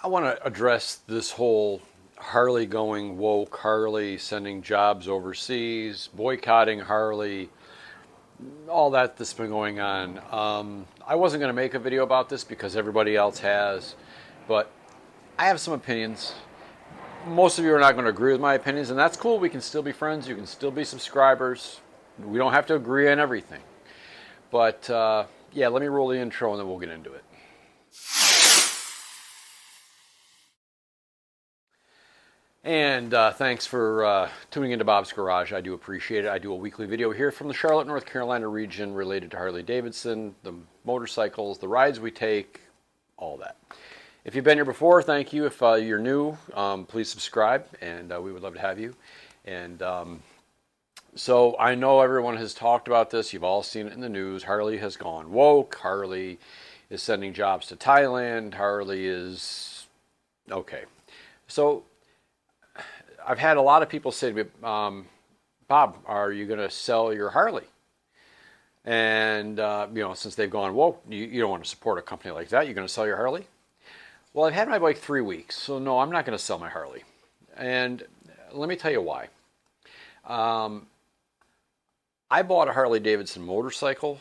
I want to address this whole Harley going woke, Harley sending jobs overseas, boycotting Harley, all that's been going on. I wasn't going to make a video about this because everybody else has, but I have some opinions. Most of you are not going to agree with my opinions, and that's cool. We can still be friends. You can still be subscribers. We don't have to agree on everything. But yeah, let me roll the intro and then we'll get into it. And thanks for tuning into Bob's Garage. I do appreciate it. I do a weekly video here from the Charlotte, North Carolina region related to Harley Davidson, the motorcycles, the rides we take, all that. If you've been here before, thank you. If you're new, please subscribe, and we would love to have you. And so I know everyone has talked about this. You've all seen it in the news. Harley has gone woke. Harley is sending jobs to Thailand. Harley is... Okay. So I've had a lot of people say to me, Bob, are you going to sell your Harley? And, since they've gone woke, you don't want to support a company like that. You're going to sell your Harley? Well, I've had my bike 3 weeks, so no, I'm not going to sell my Harley. And let me tell you why. I bought a Harley Davidson motorcycle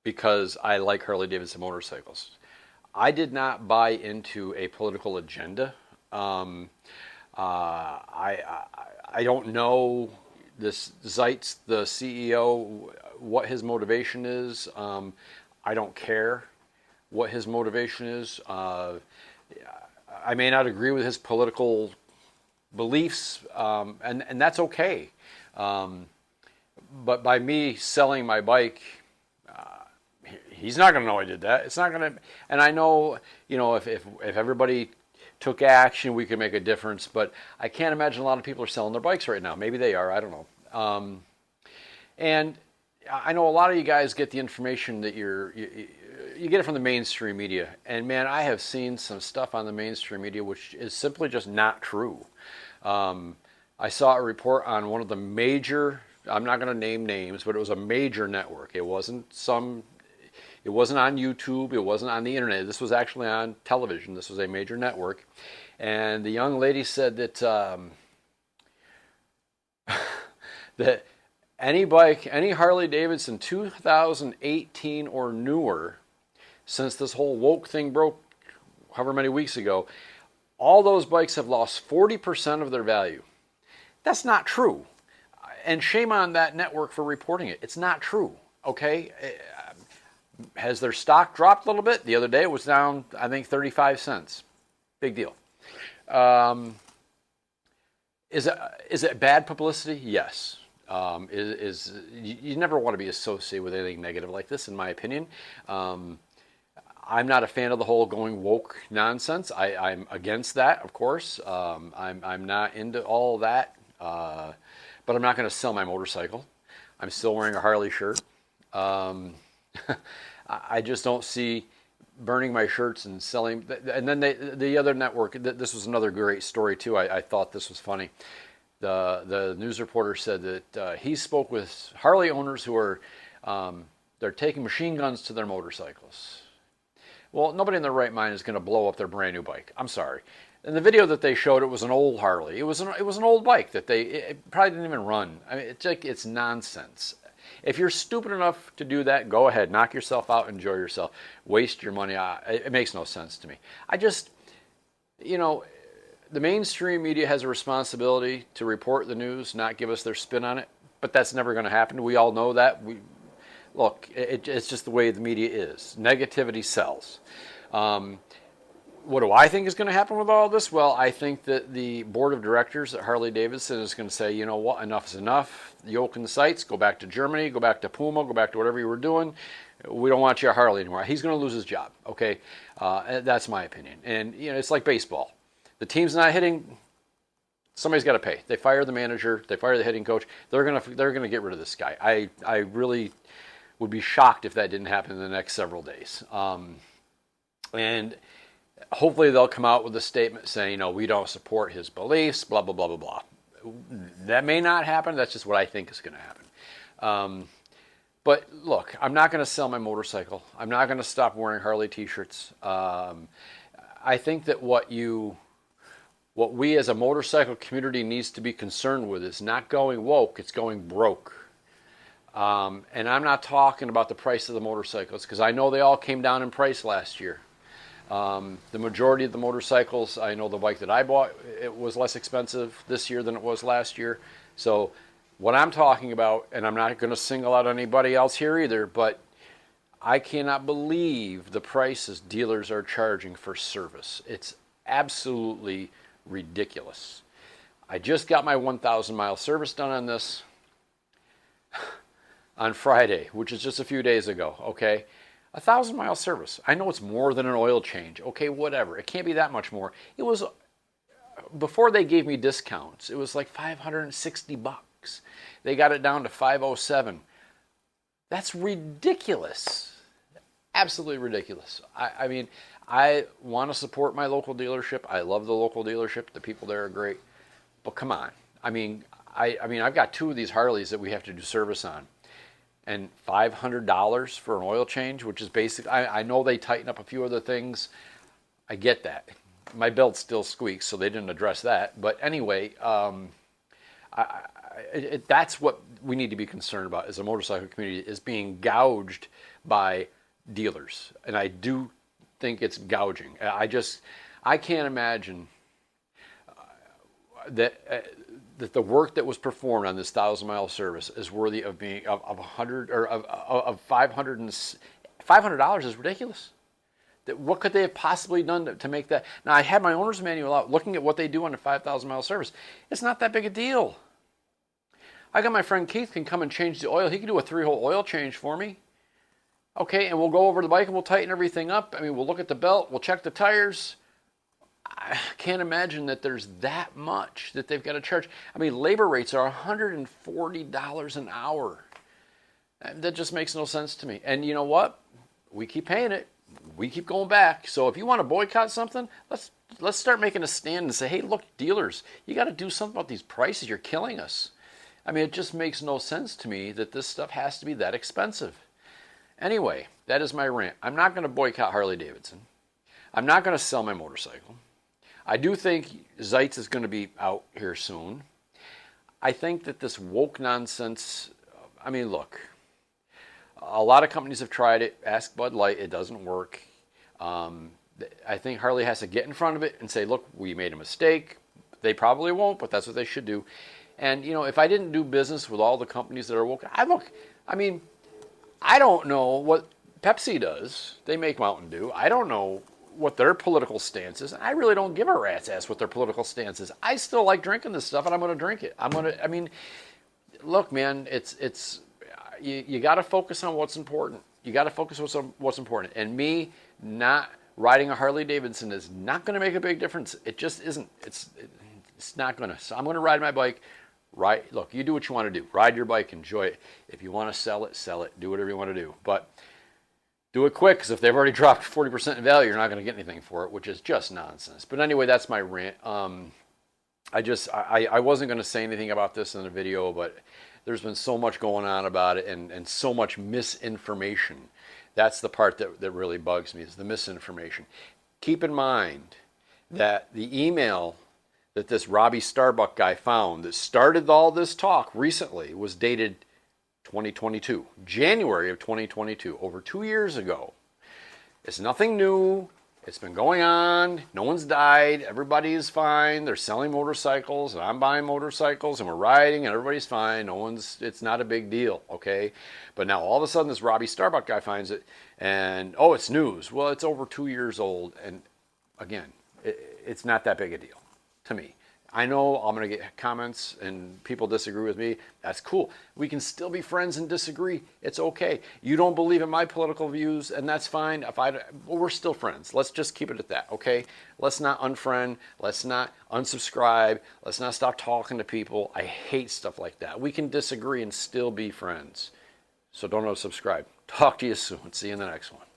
because I like Harley Davidson motorcycles. I did not buy into a political agenda. I don't know this Zeitz, the CEO, what his motivation is. I don't care what his motivation is. I may not agree with his political beliefs, and that's okay. But by me selling my bike, he's not going to know I did that. It's not going to, and I know, if everybody took action, we could make a difference. But I can't imagine a lot of people are selling their bikes right now. Maybe they are. I don't know. And I know a lot of you guys get the information that you get it from the mainstream media. And man, I have seen some stuff on the mainstream media which is simply just not true. I saw a report on one of the major, I'm not going to name names, but it was a major network. It wasn't on YouTube. It wasn't on the internet. This was actually on television. This was a major network. And the young lady said that that any bike, any Harley Davidson 2018 or newer, since this whole woke thing broke however many weeks ago, all those bikes have lost 40% of their value. That's not true. And shame on that network for reporting it. It's not true, okay? Has their stock dropped a little bit? The other day it was down, I think, 35 cents. Big deal. Is it bad publicity? Yes. You never want to be associated with anything negative like this, in my opinion. I'm not a fan of the whole going woke nonsense. I'm against that, of course. I'm not into all that. But I'm not going to sell my motorcycle. I'm still wearing a Harley shirt. I just don't see burning my shirts and selling. And then the other network, this was another great story too. I thought this was funny. The news reporter said that he spoke with Harley owners who are they're taking machine guns to their motorcycles. Well, nobody in their right mind is going to blow up their brand new bike. I'm sorry. In the video that they showed, it was an old Harley. It was an old bike that it probably didn't even run. I mean, it's nonsense. If you're stupid enough to do that, go ahead, knock yourself out, enjoy yourself, waste your money. It makes no sense to me. The mainstream media has a responsibility to report the news, not give us their spin on it. But that's never going to happen. We all know that. Look, it's just the way the media is. Negativity sells. What do I think is going to happen with all this? Well, I think that the board of directors at Harley Davidson is going to say, you know what, enough is enough. Yoke in the sights, go back to Germany, go back to Puma, go back to whatever you were doing. We don't want you at Harley anymore. He's going to lose his job, okay? That's my opinion. And, it's like baseball. The team's not hitting, somebody's got to pay. They fire the manager, they fire the hitting coach. They're going to get rid of this guy. I really would be shocked if that didn't happen in the next several days. And hopefully they'll come out with a statement saying, we don't support his beliefs, blah, blah, blah, blah, blah. That may not happen. That's just what I think is going to happen. But look, I'm not going to sell my motorcycle. I'm not going to stop wearing Harley t-shirts. I think that what we as a motorcycle community needs to be concerned with is not going woke, it's going broke. And I'm not talking about the price of the motorcycles, because I know they all came down in price last year. The majority of the motorcycles, I know the bike that I bought, it was less expensive this year than it was last year. So what I'm talking about, and I'm not going to single out anybody else here either, but I cannot believe the prices dealers are charging for service. It's absolutely ridiculous. I just got my 1,000 mile service done on this on Friday, which is just a few days ago, okay? 1,000 mile service. I know it's more than an oil change. Okay, whatever. It can't be that much more. It was, before they gave me discounts, it was like $560. They got it down to $507. That's ridiculous. Absolutely ridiculous. I mean, I want to support my local dealership. I love the local dealership. The people there are great. But come on. I mean, I've got 2 of these Harleys that we have to do service on. And $500 for an oil change, which is basic. I know they tighten up a few other things. I get that. My belt still squeaks, so they didn't address that. But anyway, that's what we need to be concerned about as a motorcycle community, is being gouged by dealers. And I do think it's gouging. I can't imagine that the work that was performed on this 1,000 mile service is worthy of being of $100 or of $500 is ridiculous. What could they have possibly done to make that? Now, I had my owner's manual out looking at what they do on a 5,000 mile service. It's not that big a deal. I got my friend Keith can come and change the oil. He can do a 3-hole oil change for me. Okay, and we'll go over the bike and we'll tighten everything up. I mean, we'll look at the belt, we'll check the tires. I can't imagine that there's that much that they've got to charge. I mean, labor rates are $140 an hour. That just makes no sense to me. And you know what? We keep paying it. We keep going back. So if you want to boycott something, let's start making a stand and say, hey, look, dealers, you got to do something about these prices. You're killing us. I mean, it just makes no sense to me that this stuff has to be that expensive. Anyway, that is my rant. I'm not going to boycott Harley Davidson. I'm not going to sell my motorcycle. I do think Zeitz is going to be out here soon. I think that this woke nonsense, I mean, look, a lot of companies have tried it. Ask Bud Light, it doesn't work. I think Harley has to get in front of it and say, look, we made a mistake. They probably won't, but that's what they should do. And, you know, if I didn't do business with all the companies that are woke, I don't know what Pepsi does. They make Mountain Dew. I don't know what their political stance is. I really don't give a rat's ass what their political stance is. I still like drinking this stuff, and I'm going to drink it. Look, man, you got to focus on what's important. You got to focus on what's important. And me not riding a Harley Davidson is not going to make a big difference. It just isn't. It's not going to. So I'm going to ride my bike. Look, you do what you want to do. Ride your bike, enjoy it. If you want to sell it. Do whatever you want to do. But do it quick, because if they've already dropped 40% in value, you're not going to get anything for it, which is just nonsense. But anyway, that's my rant. I wasn't going to say anything about this in the video, but there's been so much going on about it and so much misinformation. That's the part that really bugs me, is the misinformation. Keep in mind that the email that this Robbie Starbuck guy found that started all this talk recently was dated 2022, January of 2022, over 2 years ago. It's nothing new. It's been going on. No one's died. Everybody is fine. They're selling motorcycles, and I'm buying motorcycles, and we're riding, and everybody's fine. It's not a big deal, okay? But now all of a sudden this Robbie Starbuck guy finds it, and, oh, it's news. Well, it's over 2 years old, and again, it's not that big a deal to me. I know I'm going to get comments and people disagree with me. That's cool. We can still be friends and disagree. It's okay. You don't believe in my political views, and that's fine. We're still friends. Let's just keep it at that, okay? Let's not unfriend. Let's not unsubscribe. Let's not stop talking to people. I hate stuff like that. We can disagree and still be friends. So don't unsubscribe. Talk to you soon. See you in the next one.